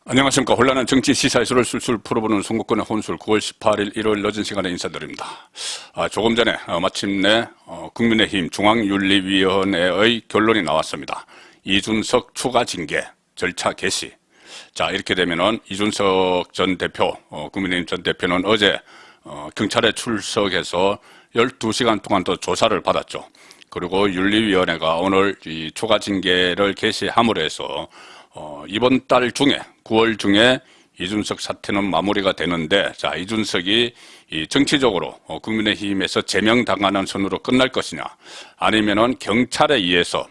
안녕하십니까. 혼란한 정치 시사이슈를 술술 풀어보는 송국권의 혼술 9월 18일 일요일 늦은 시간에 인사드립니다. 조금 전에 마침내 국민의힘 중앙윤리위원회의 결론이 나왔습니다. 이준석 추가 징계 절차 개시. 자, 이렇게 되면은 이준석 전 대표, 국민의힘 전 대표는 어제 경찰에 출석해서 12시간 동안 또 조사를 받았죠. 그리고 윤리위원회가 오늘 이 추가 징계를 개시함으로 해서 이번 달 중에 9월 중에 이준석 사태는 마무리가 되는데, 자, 이준석이 정치적으로 국민의힘에서 제명당하는 선으로 끝날 것이냐, 아니면은 경찰에 의해서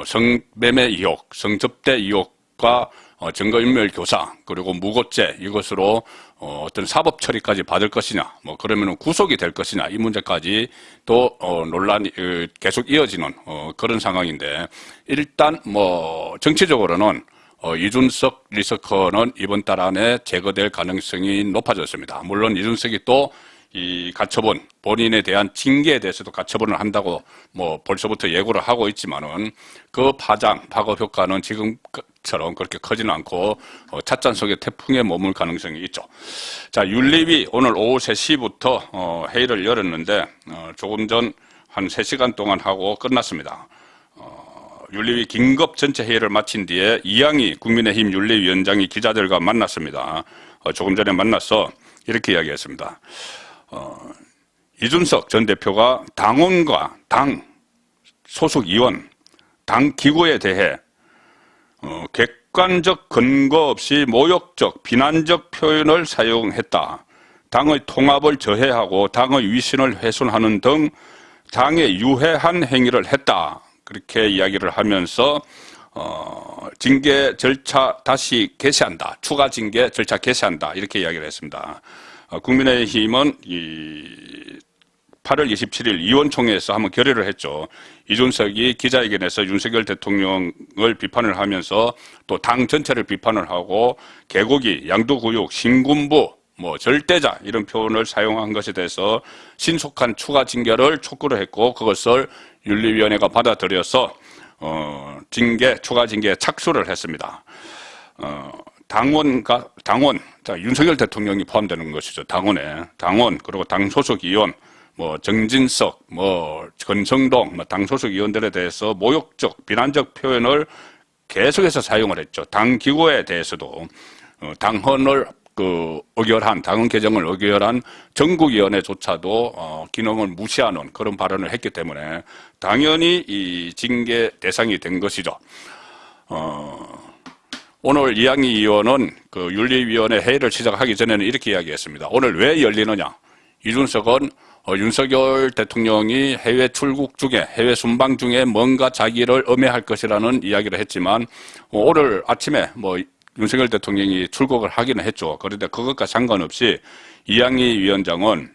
성매매 의혹, 성접대 의혹과 증거인멸 교사, 그리고 무고죄, 이것으로 어떤 사법 처리까지 받을 것이냐, 그러면은 구속이 될 것이냐, 이 문제까지 또 논란이 계속 이어지는 그런 상황인데, 일단 정치적으로는 이준석 리스크는 이번 달 안에 제거될 가능성이 높아졌습니다. 물론 이준석이 또 이 가처분, 본인에 대한 징계에 대해서도 가처분을 한다고 벌써부터 예고를 하고 있지만은 그 파급 효과는 지금처럼 그렇게 크지는 않고 찻잔 속의 태풍에 머물 가능성이 있죠. 자, 윤리위 오늘 오후 3시부터 회의를 열었는데 조금 전 한 3시간 동안 하고 끝났습니다. 윤리위 긴급 전체 회의를 마친 뒤에 이양희 국민의힘 윤리위원장이 기자들과 만났습니다. 조금 전에 만나서 이렇게 이야기했습니다. 이준석 전 대표가 당원과 당 소속 의원, 당 기구에 대해 객관적 근거 없이 모욕적, 비난적 표현을 사용했다. 당의 통합을 저해하고 당의 위신을 훼손하는 등 당에 유해한 행위를 했다. 그렇게 이야기를 하면서 징계 절차 다시 개시한다. 추가 징계 절차 개시한다. 이렇게 이야기를 했습니다. 국민의힘은 8월 27일 의원총회에서 한번 결의를 했죠. 이준석이 기자회견에서 윤석열 대통령을 비판을 하면서 또 당 전체를 비판을 하고 개고기, 양두구육, 신군부, 절대자 이런 표현을 사용한 것에 대해서 신속한 추가 징계를 촉구를 했고, 그것을 윤리위원회가 받아들여서 추가 징계에 착수를 했습니다. 당원, 자, 윤석열 대통령이 포함되는 것이죠. 당원, 그리고 당 소속 의원, 정진석, 권성동, 당 소속 의원들에 대해서 모욕적, 비난적 표현을 계속해서 사용을 했죠. 당 기구에 대해서도 당헌을 당헌 개정을 의결한 전국위원회조차도 기능을 무시하는 그런 발언을 했기 때문에 당연히 이 징계 대상이 된 것이죠. 오늘 이양희 의원은 윤리위원회 회의를 시작하기 전에는 이렇게 이야기했습니다. 오늘 왜 열리느냐? 이준석은 윤석열 대통령이 해외 출국 중에, 해외 순방 중에 뭔가 자기를 음해할 것이라는 이야기를 했지만, 오늘 아침에 윤석열 대통령이 출국을 하기는 했죠. 그런데 그것과 상관없이 이양희 위원장은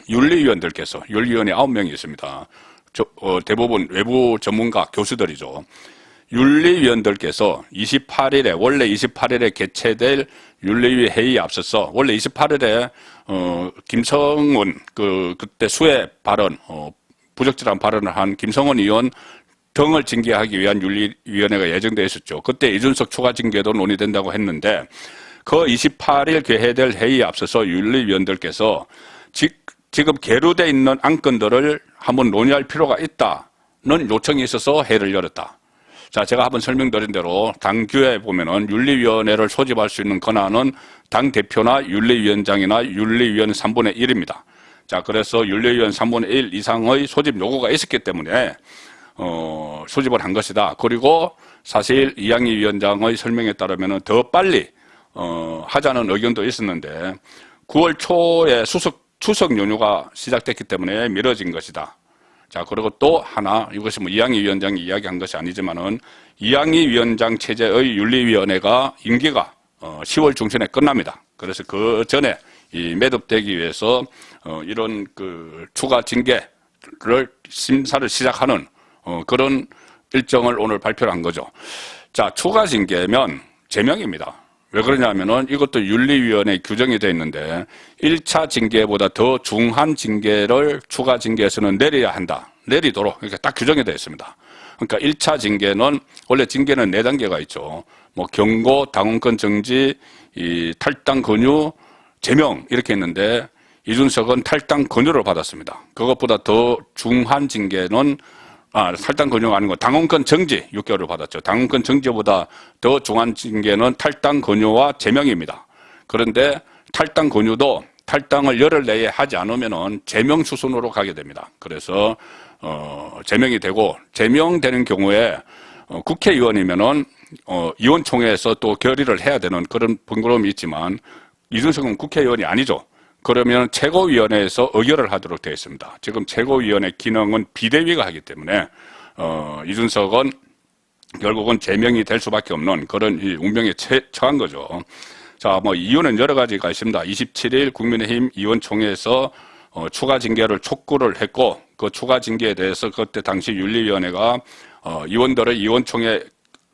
윤리위원들께서, 윤리위원회 9명이 있습니다. 대부분 외부 전문가 교수들이죠. 윤리위원들께서 원래 28일에 개최될 윤리위 회의에 앞서서, 원래 28일에 김성원 그때 수해 발언, 부적절한 발언을 한 김성원 의원 등을 징계하기 위한 윤리위원회가 예정되어 있었죠. 그때 이준석 추가 징계도 논의된다고 했는데, 그 28일 개회될 회의에 앞서서 윤리위원들께서 지금 계류되어 있는 안건들을 한번 논의할 필요가 있다는 요청이 있어서 회의를 열었다. 자, 제가 한번 설명드린 대로 당규에 보면은 윤리위원회를 소집할 수 있는 권한은 당대표나 윤리위원장이나 윤리위원 3분의 1입니다. 자, 그래서 윤리위원 3분의 1 이상의 소집 요구가 있었기 때문에 소집을 한 것이다. 그리고 사실 이양희 위원장의 설명에 따르면 더 빨리 하자는 의견도 있었는데 9월 초에 추석 연휴가 시작됐기 때문에 미뤄진 것이다. 자, 그리고 또 하나, 이것이 이양희 위원장이 이야기한 것이 아니지만은 이양희 위원장 체제의 윤리위원회가 임기가 10월 중순에 끝납니다. 그래서 그 전에 매듭되기 위해서 이런 추가 징계를 심사를 시작하는 그런 일정을 오늘 발표를 한 거죠. 자, 추가 징계면 제명입니다. 왜 그러냐면은 이것도 윤리위원회 규정이 되어 있는데 1차 징계보다 더 중한 징계를 추가 징계에서는 내려야 한다. 내리도록 이렇게 딱 규정이 되어 있습니다. 그러니까 1차 징계는 원래 징계는 4단계가 있죠. 뭐 경고, 당원권 정지, 이 탈당 권유, 제명 이렇게 했는데 이준석은 탈당 권유를 받았습니다. 그것보다 더 중한 징계는 탈당 권유가 아니고 당원권 정지 6개월을 받았죠. 당원권 정지보다 더 중한 징계는 탈당 권유와 제명입니다. 그런데 탈당 권유도 탈당을 열흘 내에 하지 않으면은 제명 수순으로 가게 됩니다. 그래서 제명이 되고 제명되는 경우에 국회의원이면은 의원총회에서 또 결의를 해야 되는 그런 번거로움이 있지만 이준석은 국회의원이 아니죠. 그러면 최고위원회에서 의결을 하도록 되어 있습니다. 지금 최고위원회 기능은 비대위가 하기 때문에 이준석은 결국은 제명이 될 수밖에 없는 그런 이 운명에 처한 거죠. 자, 뭐 이유는 여러 가지가 있습니다. 27일 국민의힘 의원총회에서 추가 징계를 촉구를 했고 그 추가 징계에 대해서 그때 당시 윤리위원회가 의원들의 의원총회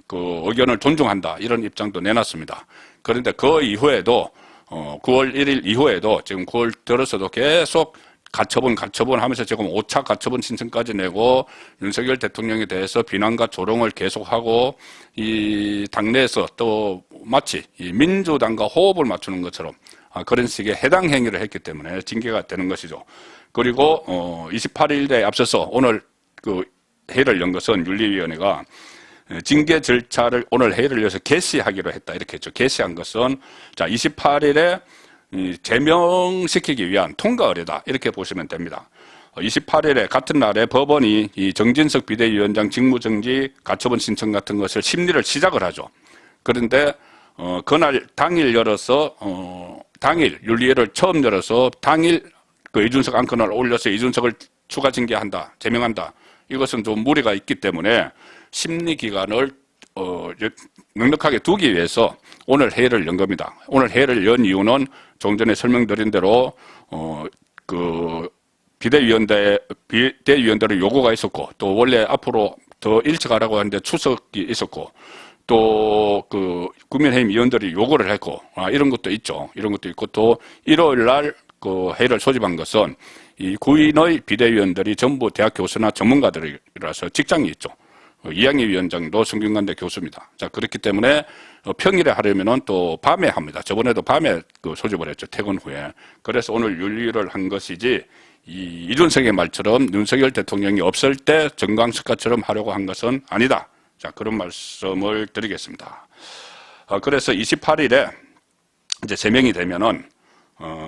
그 의견을 존중한다 이런 입장도 내놨습니다. 그런데 그 이후에도 9월 1일 이후에도 지금 9월 들어서도 계속 가처분 하면서 지금 5차 가처분 신청까지 내고 윤석열 대통령에 대해서 비난과 조롱을 계속하고 이 당내에서 또 마치 이 민주당과 호흡을 맞추는 것처럼 그런 식의 해당 행위를 했기 때문에 징계가 되는 것이죠. 그리고 28일에 앞서서 오늘 그 회의를 연 것은 윤리위원회가 징계 절차를 오늘 회의를 열어서 개시하기로 했다 이렇게 했죠. 개시한 것은 자 28일에 제명시키기 위한 통과 의례다 이렇게 보시면 됩니다. 28일에 같은 날에 법원이 이 정진석 비대위원장 직무정지 가처분 신청 같은 것을 심리를 시작을 하죠. 그런데 그날 당일 열어서 당일 윤리회를 처음 열어서 당일 그 이준석 안건을 올려서 이준석을 추가 징계한다, 제명한다. 이것은 좀 무리가 있기 때문에 심리 기간을 넉넉하게 두기 위해서 오늘 회의를 연 겁니다. 오늘 회의를 연 이유는 좀 전에 설명드린 대로 그 비대위원들의 요구가 있었고 또 원래 앞으로 더 일찍 하라고 하는데 추석이 있었고 또 그 국민의힘 의원들이 요구를 했고 이런 것도 있죠. 이런 것도 있고 또 일요일 날 그 회의를 소집한 것은 이 구인의 비대위원들이 전부 대학 교수나 전문가들이라서 직장이 있죠. 이양희 위원장도 성균관대 교수입니다. 자, 그렇기 때문에 평일에 하려면은 또 밤에 합니다. 저번에도 밤에 그 소집을 했죠. 퇴근 후에. 그래서 오늘 윤리를 한 것이지 이준석의 말처럼 윤석열 대통령이 없을 때 정광석화처럼 하려고 한 것은 아니다. 자, 그런 말씀을 드리겠습니다. 그래서 28일에 이제 제명이 되면은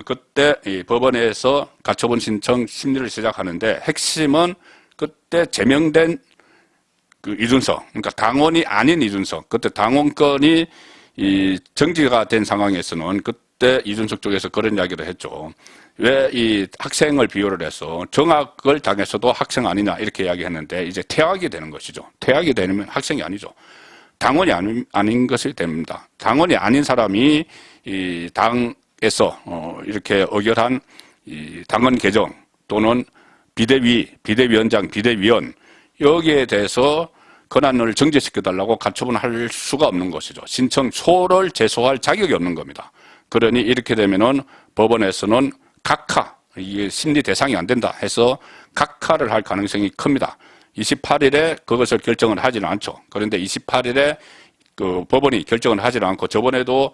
그때 이 법원에서 가처분 신청 심리를 시작하는데 핵심은 그때 제명된 그 이준석, 그러니까 당원이 아닌 이준석, 그때 당원권이 이 정지가 된 상황에서는 그때 이준석 쪽에서 그런 이야기를 했죠. 왜 이 학생을 비유를 해서 정학을 당해서도 학생 아니냐 이렇게 이야기했는데 이제 퇴학이 되는 것이죠. 퇴학이 되면 학생이 아니죠. 당원이 아닌 것이 됩니다. 당원이 아닌 사람이 이 당에서 이렇게 의결한 이 당원 개정 또는 비대위원장, 비대위원 여기에 대해서 권한을 정지시켜달라고 가처분할 수가 없는 것이죠. 신청서를 제소할 자격이 없는 겁니다. 그러니 이렇게 되면은 법원에서는 각하, 이게 심리 대상이 안 된다 해서 각하를 할 가능성이 큽니다. 28일에 그것을 결정을 하지는 않죠. 그런데 28일에 그 법원이 결정을 하지는 않고 저번에도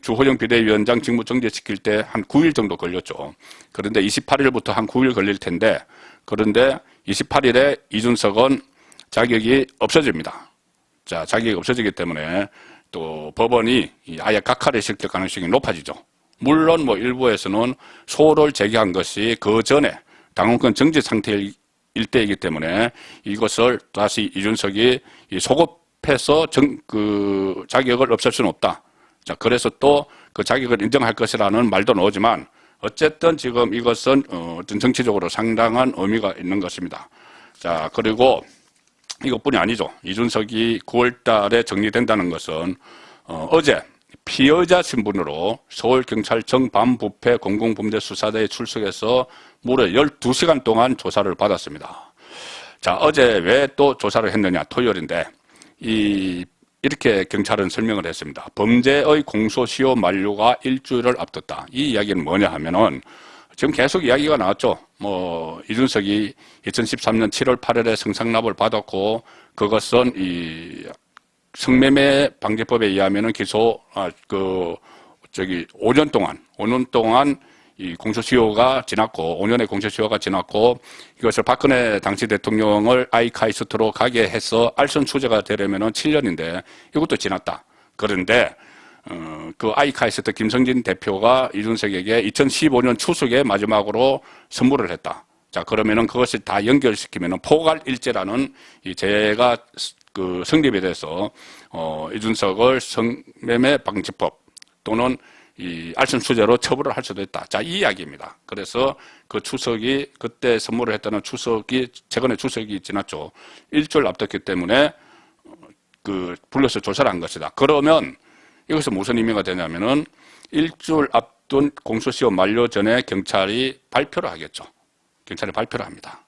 주호영 비대위원장 직무 정지시킬 때 한 9일 정도 걸렸죠. 그런데 28일부터 한 9일 걸릴 텐데 그런데 28일에 이준석은 자격이 없어집니다. 자, 자격이 없어지기 때문에 또 법원이 아예 각하를 시킬 가능성이 높아지죠. 물론 뭐 일부에서는 소를 제기한 것이 그 전에 당원권 정지 상태일 때이기 때문에 이것을 다시 이준석이 소급해서 그 자격을 없앨 수는 없다. 자, 그래서 또 그 자격을 인정할 것이라는 말도 나오지만 어쨌든 지금 이것은 어떤 정치적으로 상당한 의미가 있는 것입니다. 자, 그리고 이것뿐이 아니죠. 이준석이 9월 달에 정리된다는 것은 어제 피의자 신분으로 서울경찰청 반부패 공공범죄수사대에 출석해서 무려 12시간 동안 조사를 받았습니다. 자, 어제 왜 또 조사를 했느냐, 토요일인데 이렇게 경찰은 설명을 했습니다. 범죄의 공소시효 만료가 일주일을 앞뒀다. 이 이야기는 뭐냐 하면은 지금 계속 이야기가 나왔죠. 뭐 이준석이 2013년 7월 8일에 성상납을 받았고 그것은 성매매 방지법에 의하면은 5년 동안 이 공소시효가 지났고, 5년의 공소시효가 지났고, 이것을 박근혜 당시 대통령을 아이카이스트로 가게 해서 알선 수재가 되려면은 7년인데, 이것도 지났다. 그런데, 그 아이카이스트 김성진 대표가 이준석에게 2015년 추석에 마지막으로 선물을 했다. 자, 그러면은 그것을 다 연결시키면은 포괄일제라는 이 제가 그 성립에 대해서, 이준석을 성매매 방지법 또는 이 알선수재로 처벌을 할 수도 있다. 자, 이 이야기입니다. 그래서 그 추석이, 그때 선물을 했다는 추석이, 최근에 추석이 지났죠. 일주일 앞뒀기 때문에 불러서 조사를 한 것이다. 그러면 이것은 무슨 의미가 되냐면은 일주일 앞둔 공소시효 만료 전에 경찰이 발표를 하겠죠. 경찰이 발표를 합니다.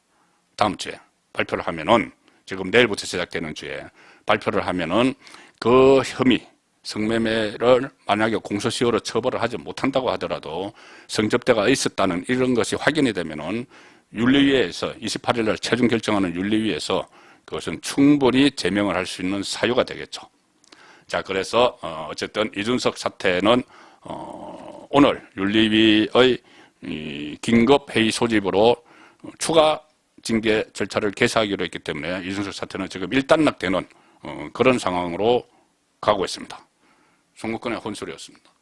다음 주에 발표를 하면은, 지금 내일부터 시작되는 주에 발표를 하면은 그 혐의, 성매매를 만약에 공소시효로 처벌을 하지 못한다고 하더라도 성접대가 있었다는 이런 것이 확인이 되면은 윤리위에서 28일 날 최종 결정하는 윤리위에서 그것은 충분히 제명을 할 수 있는 사유가 되겠죠. 자, 그래서 어쨌든 이준석 사태는 오늘 윤리위의 긴급 회의 소집으로 추가 징계 절차를 개시하기로 했기 때문에 이준석 사태는 지금 일단락되는 그런 상황으로 가고 있습니다. 송국근의 혼술이었습니다.